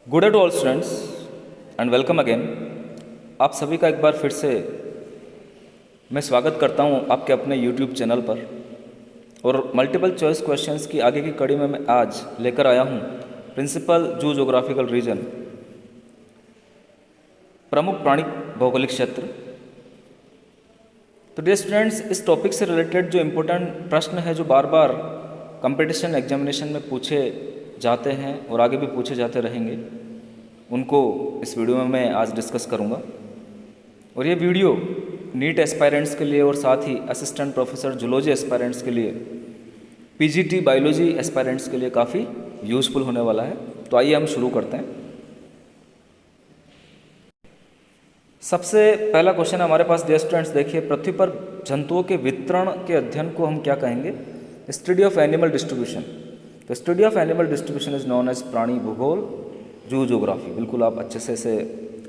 Good day to all students and welcome again. आप सभी का एक बार फिर से मैं स्वागत करता हूं आपके अपने यूट्यूब चैनल पर। और मल्टीपल चॉइस क्वेश्चंस की आगे की कड़ी में मैं आज लेकर आया हूं प्रिंसिपल जू जोग्राफिकल रीजन, प्रमुख प्राणी भौगोलिक क्षेत्र। तो डियर स्टूडेंट्स, इस टॉपिक से रिलेटेड जो इम्पोर्टेंट प्रश्न है जो बार बार कंपटीशन एग्जामिनेशन में पूछे जाते हैं और आगे भी पूछे जाते रहेंगे, उनको इस वीडियो में मैं आज डिस्कस करूंगा। और ये वीडियो नीट एस्पायरेंट्स के लिए और साथ ही असिस्टेंट प्रोफेसर जूलॉजी एस्पायरेंट्स के लिए, पीजीटी बायोलॉजी एस्पायरेंट्स के लिए काफ़ी यूज़फुल होने वाला है। तो आइए हम शुरू करते हैं। सबसे पहला क्वेश्चन हमारे पास डियर स्टूडेंट्स, देखिए, पृथ्वी पर जंतुओं के वितरण के अध्ययन को हम क्या कहेंगे? Study of animal distribution. तो study of animal distribution is known as प्राणी भूगोल जू जोग्राफी। बिल्कुल आप अच्छे से इसे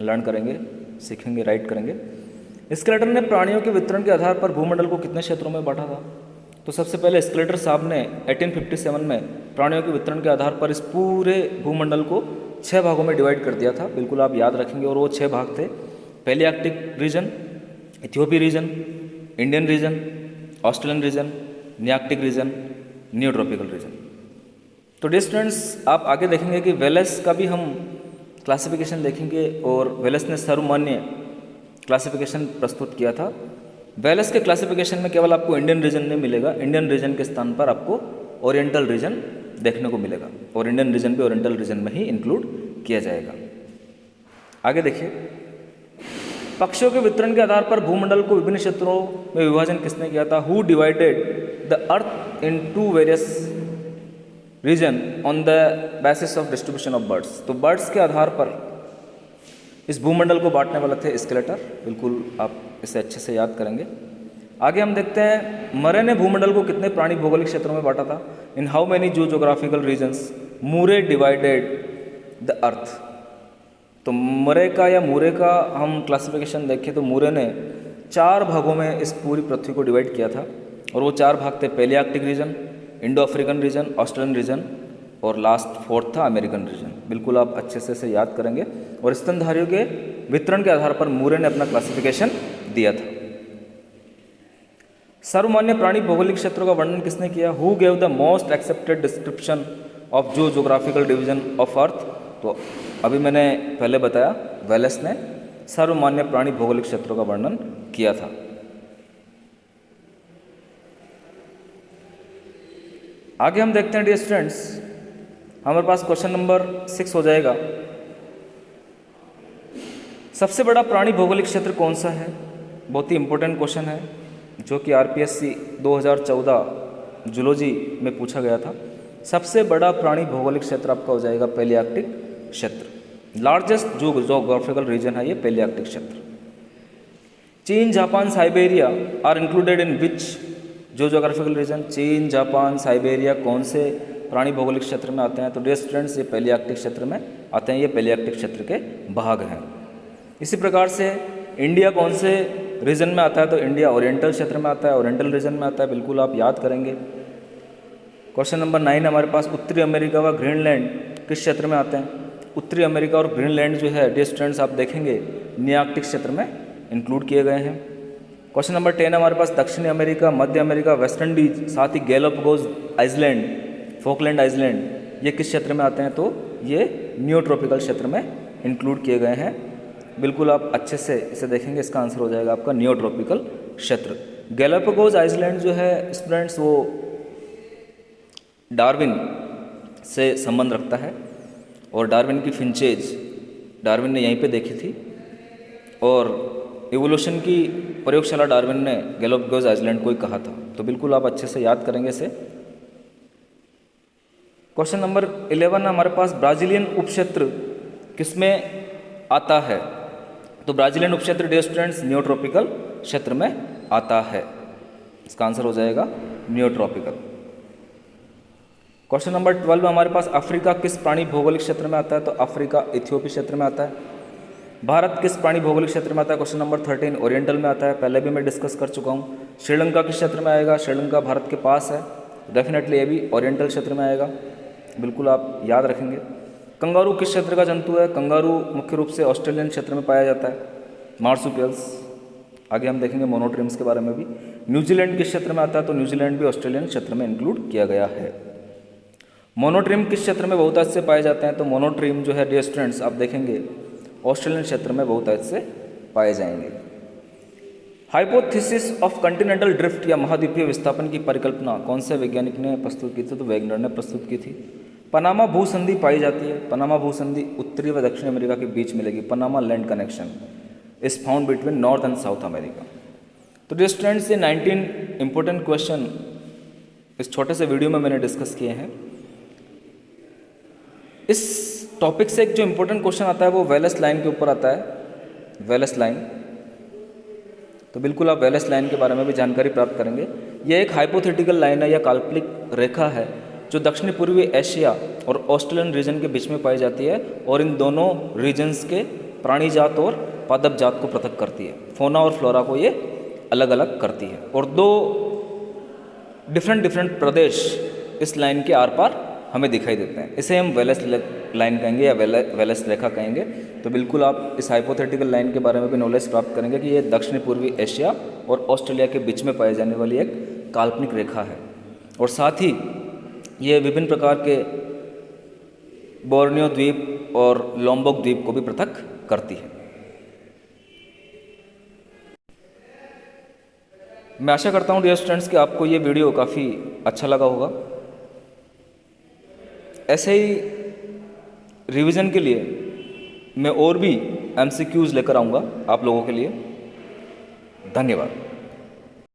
लर्न करेंगे, सीखेंगे, राइट करेंगे। स्केलेटन ने प्राणियों के वितरण के आधार पर भूमंडल को कितने क्षेत्रों में बांटा था? तो सबसे पहले स्केलेटर साहब ने 1857 में प्राणियों के वितरण के आधार पर इस पूरे भूमंडल को 6 भागों में डिवाइड कर दिया था। बिल्कुल आप याद रखेंगे। और वो 6 भाग थे: Palaearctic region, Ethiopian region, Indian region, Australian region, Nearctic region, new tropical region. तो डियर स्टूडेंट्स, आप आगे देखेंगे कि वेलेस का भी हम क्लासिफिकेशन देखेंगे और वेलेस ने सर्वमान्य क्लासिफिकेशन प्रस्तुत किया था। वेलेस के क्लासिफिकेशन में केवल आपको इंडियन रीजन नहीं मिलेगा, इंडियन रीजन के स्थान पर आपको ओरिएंटल रीजन देखने को मिलेगा और इंडियन रीजन भी ओरिएंटल रीजन में ही इंक्लूड किया जाएगा। आगे देखिए, पक्षियों के वितरण के आधार पर भूमंडल को विभिन्न क्षेत्रों में विभाजन किसने किया था? Who divided the earth in to various region on the basis of distribution of birds. तो बर्ड्स के आधार पर इस भूमंडल को बांटने वाले थे स्केलेटर। बिल्कुल आप इसे अच्छे से याद करेंगे। आगे हम देखते हैं, मरे ने भूमंडल को कितने प्राणी भौगोलिक क्षेत्रों में बांटा था? In how many zoogeographical regions Murray divided the earth. तो मरे का या मूरे का हम क्लासिफिकेशन देखें तो मूरे ने 4 भागों में इस पूरी पृथ्वी को डिवाइड किया था। और वो 4 भाग थे: Palaearctic region, Indo African region, Australian region और लास्ट 4th था अमेरिकन रीजन। बिल्कुल आप अच्छे से इसे याद करेंगे। और स्तनधारियों के वितरण के आधार पर मूरे ने अपना क्लासिफिकेशन दिया था। सर्वमान्य प्राणी भौगोलिक क्षेत्रों का वर्णन किसने किया? Who gave the most accepted description of जू जोग्राफिकल डिवीजन ऑफ अर्थ। तो अभी मैंने पहले बताया, वेलेस ने सर्वमान्य प्राणी भौगोलिक क्षेत्रों का वर्णन किया था। आगे हम देखते हैं डियर स्टूडेंट्स, हमारे पास क्वेश्चन नंबर 6 हो जाएगा। सबसे बड़ा प्राणी भौगोलिक क्षेत्र कौन सा है? बहुत ही इंपॉर्टेंट क्वेश्चन है जो कि आरपीएससी 2014 जूलॉजी में पूछा गया था। सबसे बड़ा प्राणी भौगोलिक क्षेत्र आपका हो जाएगा पैलियार्कटिक क्षेत्र। लार्जेस्ट जो जोग्राफिकल रीजन है ये पैलियार्कटिक क्षेत्र। चीन, Japan, Siberia are included in which जो जोग्राफिकल रीजन? चीन, जापान, साइबेरिया कौन से प्राणी भौगोलिक क्षेत्र में आते हैं? तो डियर स्टूडेंट्स, ये पैलियार्कटिक क्षेत्र में आते हैं। ये पैलियार्कटिक क्षेत्र के भाग हैं। इसी प्रकार से इंडिया कौन से रीजन में आता है? तो इंडिया ओरिएंटल क्षेत्र में आता है, ओरिएंटल रीजन में आता है। बिल्कुल आप याद करेंगे। क्वेश्चन नंबर 9 हमारे पास, उत्तरी अमेरिका व ग्रीनलैंड किस क्षेत्र में आते हैं? उत्तरी अमेरिका और ग्रीनलैंड जो है डियर स्टूडेंट्स, आप देखेंगे नियार्कटिक क्षेत्र में इंक्लूड किए गए हैं। क्वेश्चन नंबर 10 हमारे पास, दक्षिणी अमेरिका, मध्य अमेरिका, वेस्ट इंडीज, साथ ही गैलापागोस आइलैंड, फोकलैंड आइलैंड, ये किस क्षेत्र में आते हैं? तो ये न्यू ट्रॉपिकल क्षेत्र में इंक्लूड किए गए हैं। बिल्कुल आप अच्छे से इसे देखेंगे, इसका आंसर हो जाएगा आपका न्यू ट्रॉपिकल क्षेत्र। गैलापागोस आइलैंड जो है स्टूडेंट्स, वो डार्विन से संबंध रखता है और डार्विन की फिंचेज डार्विन ने यहीं पे देखी थी। और इवोल्यूशन की प्रयोगशाला डार्विन ने गैलापागोस आइलैंड को ही कहा था। तो बिल्कुल आप अच्छे से याद करेंगे इसे। क्वेश्चन नंबर 11 हमारे पास, ब्राजीलियन उपक्षेत्र किसमें आता है? तो ब्राजीलियन उपक्षेत्र डियर स्टूडेंट्स न्यू ट्रॉपिकल क्षेत्र में आता है। इसका आंसर हो जाएगा न्यू ट्रॉपिकल। क्वेश्चन नंबर 12 हमारे पास, अफ्रीका किस प्राणी भौगोलिक क्षेत्र में आता है? तो अफ्रीका इथियोपिया क्षेत्र में आता है। भारत किस प्राणी भौगोलिक क्षेत्र में आता है? क्वेश्चन नंबर 13 ओरिएंटल में आता है। पहले भी मैं डिस्कस कर चुका हूँ। श्रीलंका किस क्षेत्र में आएगा? श्रीलंका भारत के पास है, डेफिनेटली ये भी ओरिएंटल क्षेत्र में आएगा। बिल्कुल आप याद रखेंगे। कंगारू किस क्षेत्र का जंतु है? कंगारू मुख्य रूप से ऑस्ट्रेलियन क्षेत्र में पाया जाता है। मार्सुपियल्स, आगे हम देखेंगे मोनोट्रिम्स के बारे में भी। न्यूजीलैंड किस क्षेत्र में आता है? तो न्यूजीलैंड भी ऑस्ट्रेलियन क्षेत्र में इंक्लूड किया गया है। मोनोट्रिम किस क्षेत्र में बहुतायत से पाए जाते हैं? तो मोनोट्रिम जो है डियर स्टूडेंट्स आप देखेंगे ऑस्ट्रेलियन क्षेत्र में बहुतायत से पाए जाएंगे। हाइपोथेसिस ऑफ कॉन्टिनेंटल ड्रिफ्ट या महाद्वीपीय विस्थापन की परिकल्पना कौन से वैज्ञानिक ने प्रस्तुत की थी? तो वेगनर ने प्रस्तुत की थी। पनामा भूसंधि पाई जाती है। पनामा भूसंधि उत्तरी व दक्षिण अमेरिका के बीच मिलेगी। Panama land connection is found between north and south America. तो डियर स्टूडेंट्स ये 19 इंपॉर्टेंट क्वेश्चन इस छोटे से वीडियो में मैंने डिस्कस किए हैं। इस टॉपिक से एक जो इम्पोर्टेंट क्वेश्चन आता है वो वेलेस लाइन के ऊपर आता है। वेलेस लाइन, तो बिल्कुल आप वेलेस लाइन के बारे में भी जानकारी प्राप्त करेंगे। यह एक हाइपोथेटिकल लाइन है या काल्पनिक रेखा है जो दक्षिण पूर्वी एशिया और ऑस्ट्रेलियन रीजन के बीच में पाई जाती है और इन दोनों रीजन्स के प्राणी जात और पादप जात को पृथक करती है। फौना और फ्लोरा को ये अलग अलग करती है और दो डिफरेंट प्रदेश इस लाइन के आर पार हमें दिखाई देते हैं। इसे हम वेलेस लाइन कहेंगे या वेलेस रेखा कहेंगे। तो बिल्कुल आप इस हाइपोथेटिकल लाइन के बारे में भी नॉलेज प्राप्त करेंगे कि ये दक्षिण पूर्वी एशिया और ऑस्ट्रेलिया के बीच में पाई जाने वाली एक काल्पनिक रेखा है और साथ ही ये विभिन्न प्रकार के बोर्नियो द्वीप और लोम्बोक द्वीप को भी पृथक करती है। मैं आशा करता हूँ डियर स्टूडेंट्स कि आपको ये वीडियो काफ़ी अच्छा लगा होगा। ऐसे ही रिवीजन के लिए मैं और भी MCQs लेकर आऊँगा आप लोगों के लिए। धन्यवाद।